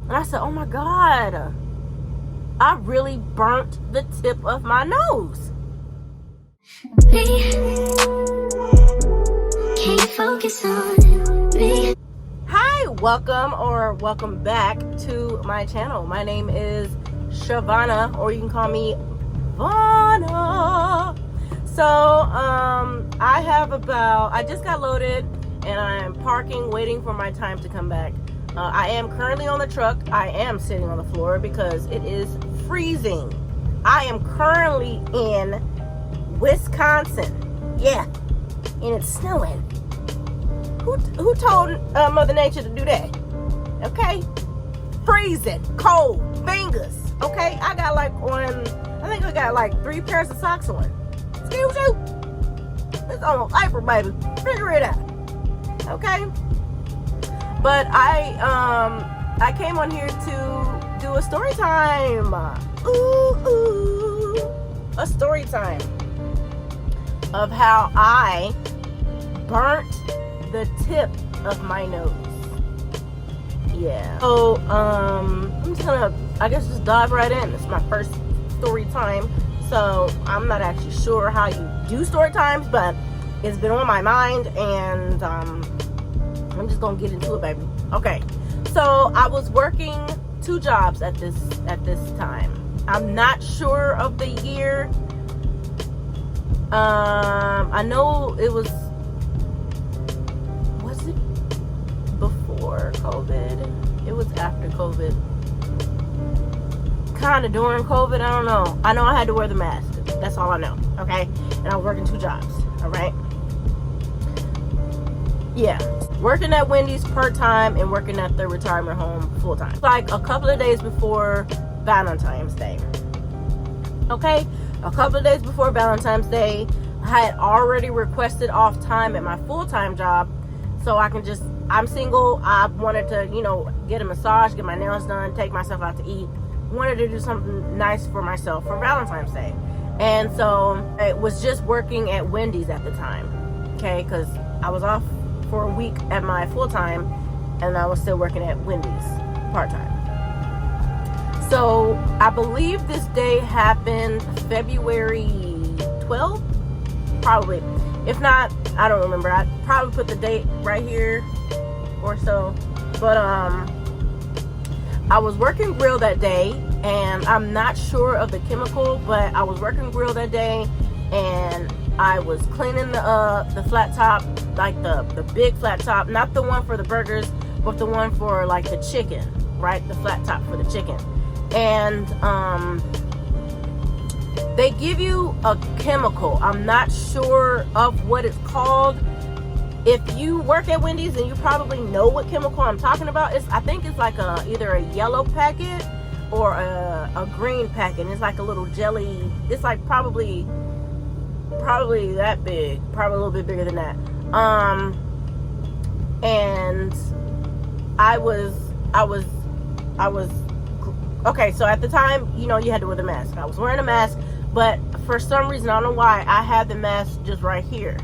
And I said, oh my God, I really burnt the tip of my nose. Can't focus on me. Hi, welcome back to my channel. My name is Shavana, or you can call me Vana. So, I just got loaded and I'm parking, waiting for my time to come back. I am currently on the truck. I am sitting on the floor because it is freezing. I am currently in Wisconsin. Yeah, and it's snowing. Who told Mother Nature to do that? Okay, freezing, cold, fingers. Okay, I think I got like 3 pairs of socks on. Excuse you? It's almost April, baby. Figure it out. Okay. But I came on here to do a story time. A story time of how I burnt the tip of my nose. Yeah. So I'm just gonna, I guess, just dive right in. It's my first story time, so I'm not actually sure how you do story times, but it's been on my mind, and I'm just gonna get into it, baby. Okay. So I was working 2 jobs at this time. I'm not sure of the year. I know it was it before COVID? It was after COVID. Kind of during COVID, I don't know. I know I had to wear the mask. That's all I know, okay? And I was working 2 jobs, all right? Yeah. Working at Wendy's part-time and working at the retirement home full-time. Like a couple of days before Valentine's Day. Okay? A couple of days before Valentine's Day, I had already requested off time at my full-time job so I can just, I'm single. I wanted to, get a massage, get my nails done, take myself out to eat. Wanted to do something nice for myself for Valentine's Day. And so it was just working at Wendy's at the time. Okay? Because I was off for a week at my full-time and I was still working at Wendy's part-time. So I believe this day happened February 12th, probably. If not, I don't remember. I probably put the date right here or so. But I was working grill that day, and I'm not sure of the chemical, but I was working grill that day, and I was cleaning the flat top, like the big flat top, not the one for the burgers, but the one for like the chicken, right? The flat top for the chicken. And they give you a chemical. I'm not sure of what it's called. If you work at Wendy's, and you probably know what chemical I'm talking about. I think it's like either a yellow packet or a green packet. It's like a little jelly. It's like probably that big, probably a little bit bigger than that. And I was okay. So at the time, you had to wear the mask. I was wearing a mask, but for some reason, I don't know why, I had the mask just right here.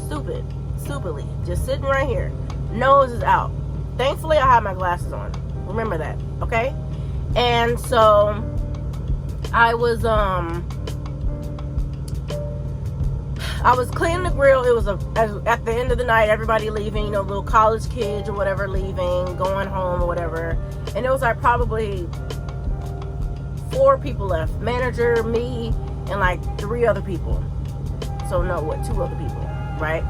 Stupidly, just sitting right here. Nose is out. Thankfully, I had my glasses on. Remember that, okay? And so I was cleaning the grill. It was at the end of the night, everybody leaving, little college kids or whatever leaving, going home or whatever. And it was like probably 4 people left. Manager, me, and like 3 other people. So no, 2 other people, right?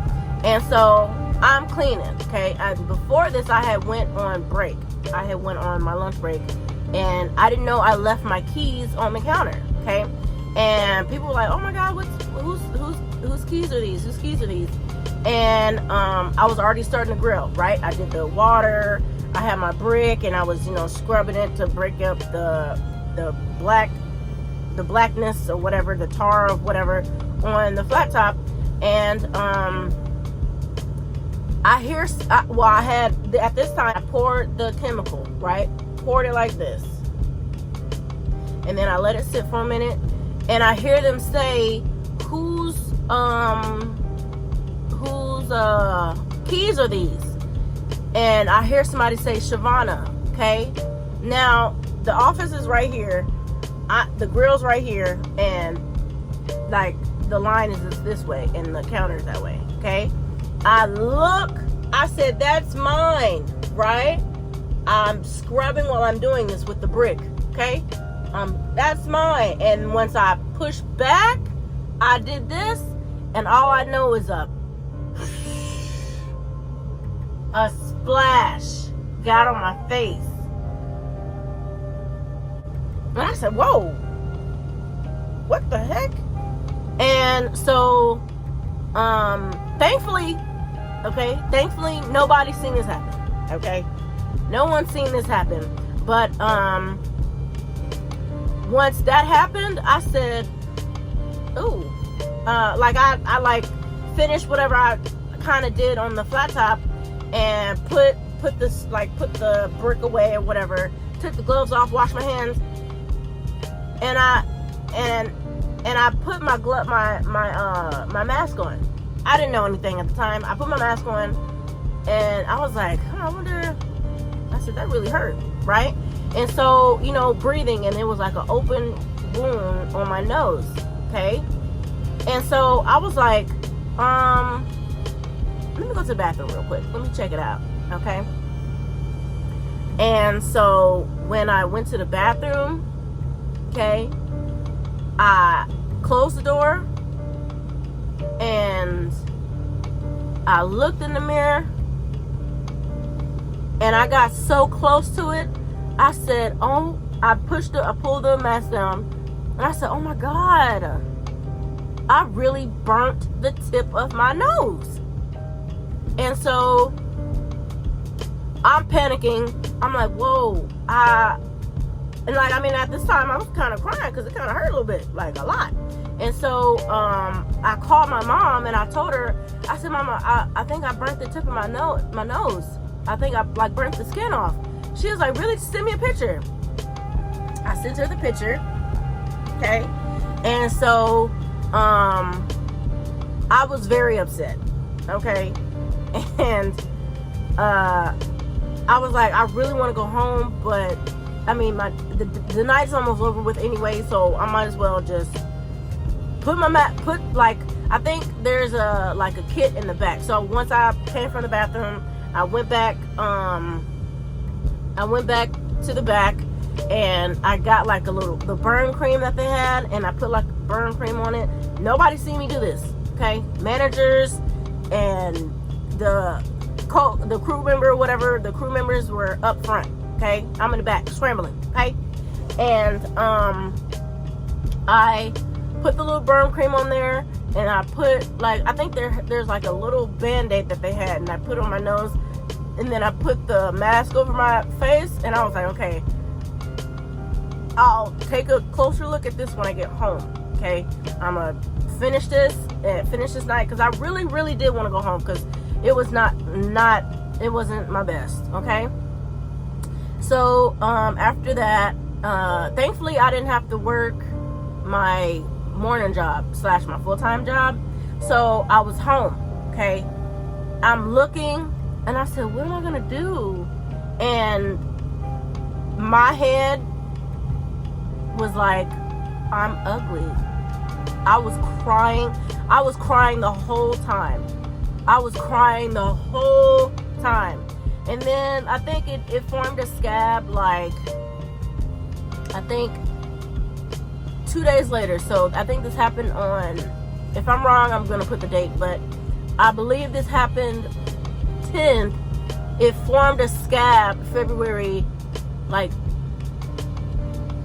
And so I'm cleaning, okay? Before this, I had went on break. I had went on my lunch break, and I didn't know I left my keys on the counter, okay? And people were like, "Oh my God, whose keys are these? Whose keys are these?" And I was already starting to grill, right? I did the water. I had my brick, and I was, scrubbing it to break up the blackness or whatever, the tar of whatever on the flat top. And I had, at this time, I poured the chemical, right? Poured it like this. And then I let it sit for a minute. And I hear them say, whose keys are these? And I hear somebody say, Shavana, okay? Now, the office is right here. The grill's right here. And, like, the line is this way. And the counter's that way. Okay? I look. I said, that's mine. Right? I'm scrubbing while I'm doing this with the brick. Okay? That's mine. And once I push back, I did this. And all I know is a splash got on my face. And I said, whoa, what the heck? And so, thankfully, nobody's seen this happen, okay? No one's seen this happen. But, once that happened, I said, ooh, I finished whatever I kind of did on the flat top and put the brick away or whatever, took the gloves off, washed my hands, and I put my mask on. I didn't know anything at the time. I put my mask on and I was like, I wonder, I said, that really hurt, right? And so, breathing, and it was like an open wound on my nose, okay? And so I was like, let me go to the bathroom real quick. Let me check it out, okay? And so when I went to the bathroom, okay, I closed the door and I looked in the mirror and I got so close to it. I said, I pulled the mask down and I said, oh my God, I really burnt the tip of my nose. And so I'm panicking. I'm like, whoa. At this time I was kind of crying because it kind of hurt a little bit, like a lot. And so I called my mom and I told her, I said, Mama, I think I burnt the tip of my nose. I think I burnt the skin off. She was like, really? Send me a picture. I sent her the picture. Okay. And so I was very upset. Okay. And I was like, I really want to go home, but I mean, the night's almost over with anyway, so I might as well just I think there's a kit in the back. So once I came from the bathroom, I went back to the back and I got the burn cream that they had, and I put burn cream on it. Nobody seen me do this, okay? Managers and the crew member, whatever, the crew members were up front, okay? I'm in the back scrambling, okay? And I put the little burn cream on there, and I put I think there's a little band-aid that they had, and I put on my nose, and then I put the mask over my face, and I was like, okay, I'll take a closer look at this when I get home, okay? I'm gonna finish this night, because I really, really did want to go home, because it was it wasn't my best, okay? So after that, thankfully I didn't have to work my morning job / my full-time job, so I was home, okay? I'm looking and I said, what am I gonna do? And my head was like, I'm ugly. I was crying the whole time. And then I think it formed a scab I think 2 days later. So I think this happened on, if I'm wrong, I'm going to put the date, but I believe this happened 10th. It formed a scab February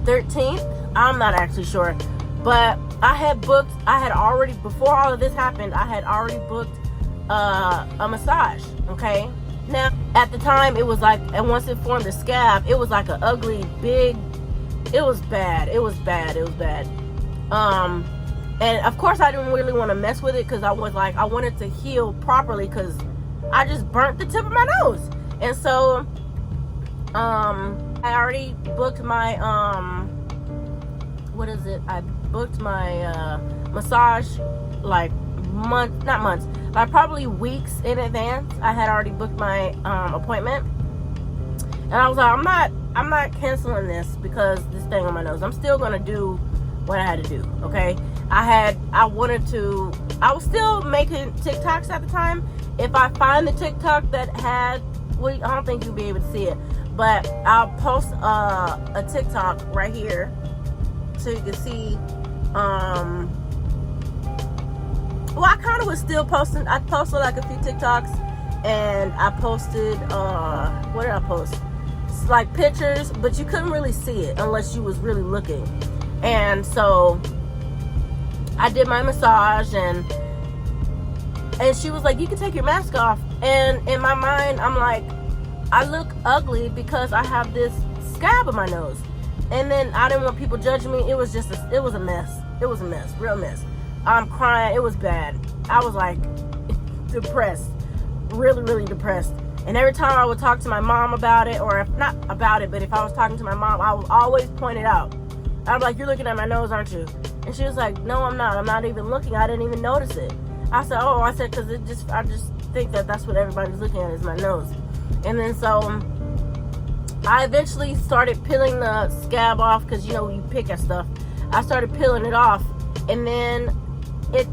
13th. I'm not actually sure. But before all of this happened, I had already booked a massage, okay? Now, at the time, it was and once it formed a scab, it was an ugly, big, it was bad. And of course, I didn't really want to mess with it, because I was I wanted to heal properly, because I just burnt the tip of my nose. And so, I already booked my, I booked my massage probably weeks in advance. I had already booked my appointment, and I was like, I'm not canceling this because this thing on my nose. I'm still gonna do what I had to do. Okay. I was still making TikToks at the time. If I find the TikTok that had, well, I don't think you'll be able to see it, but I'll post a TikTok right here so you can see. Well, I kind of was still posting. I posted like a few TikToks, and I posted what did I post? It's like pictures, but you couldn't really see it unless you was really looking. And so I did my massage, and she was like, you can take your mask off. And in my mind, I'm like, I look ugly because I have this scab on my nose. And then I didn't want people judging me. It was a mess. It was a mess, real mess. I'm crying. It was bad. I was like depressed, really, really depressed. And every time I would talk to my mom about it, or if not about it, but if I was talking to my mom, I would always point it out. I'm like, you're looking at my nose, aren't you? And she was like, no, I'm not. I'm not even looking. I didn't even notice it. I said, oh, because I just think that's what everybody's looking at is my nose. And then so I eventually started peeling the scab off because, you pick at stuff. I started peeling it off, and then it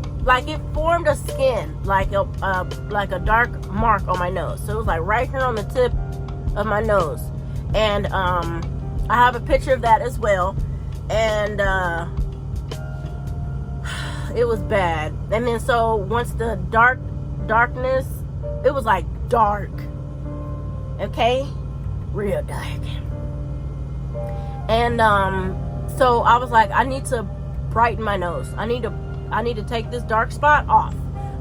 formed a skin, like a dark mark on my nose. So it was like right here on the tip of my nose. And I have a picture of that as well. And it was bad. And then so once the darkness, it was like dark. Okay? Real dark. And so I was like, I need to brighten my nose. I need to take this dark spot off.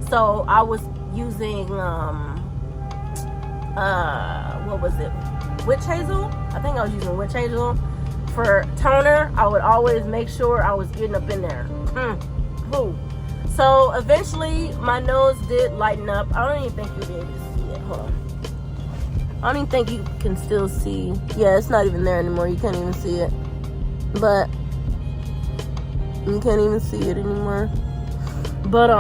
So I was using what was it? Witch hazel? I think I was using witch hazel for toner. I would always make sure I was getting up in there. So eventually my nose did lighten up. I don't even think you'll be able to see it. Hold on. I don't even think you can still see. Yeah, it's not even there anymore. You can't even see it. But you can't even see it anymore. But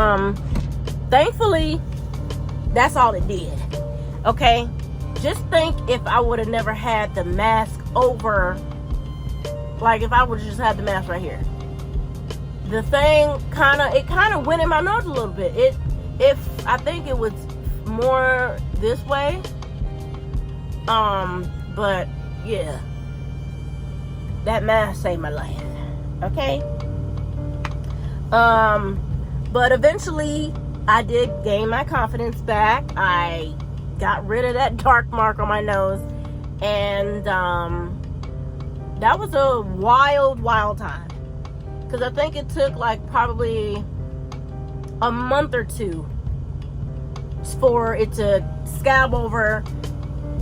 thankfully, that's all it did. Okay? Just think if I would have never had the mask over, like if I would have just had the mask right here. The thing kind of went in my nose a little bit. I think it was more this way. But yeah. That mask saved my life. Okay? But eventually I did gain my confidence back. I got rid of that dark mark on my nose, and that was a wild time, because I think it took like probably a month or two for it to scab over,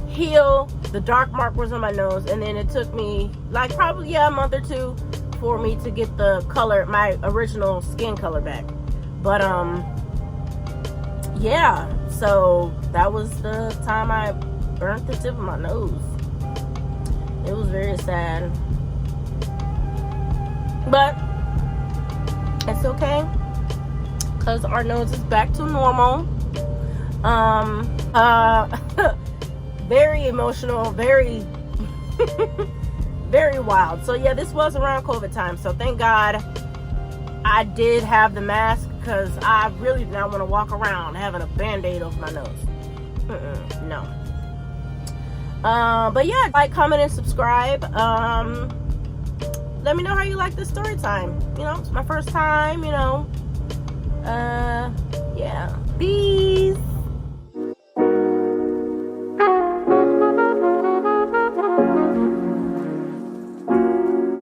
heal. The dark mark was on my nose, and then it took me like probably a month or two for me to get the color, my original skin color back. But yeah, so that was the time I burnt the tip of my nose. It was very sad, but it's okay, because our nose is back to normal. Very emotional, very very wild. So yeah, this was around COVID time, so thank God I did have the mask, because I really did not want to walk around having a band-aid over my nose. No. But yeah, like, comment, and subscribe. Let me know how you like this story time. It's my first time, yeah.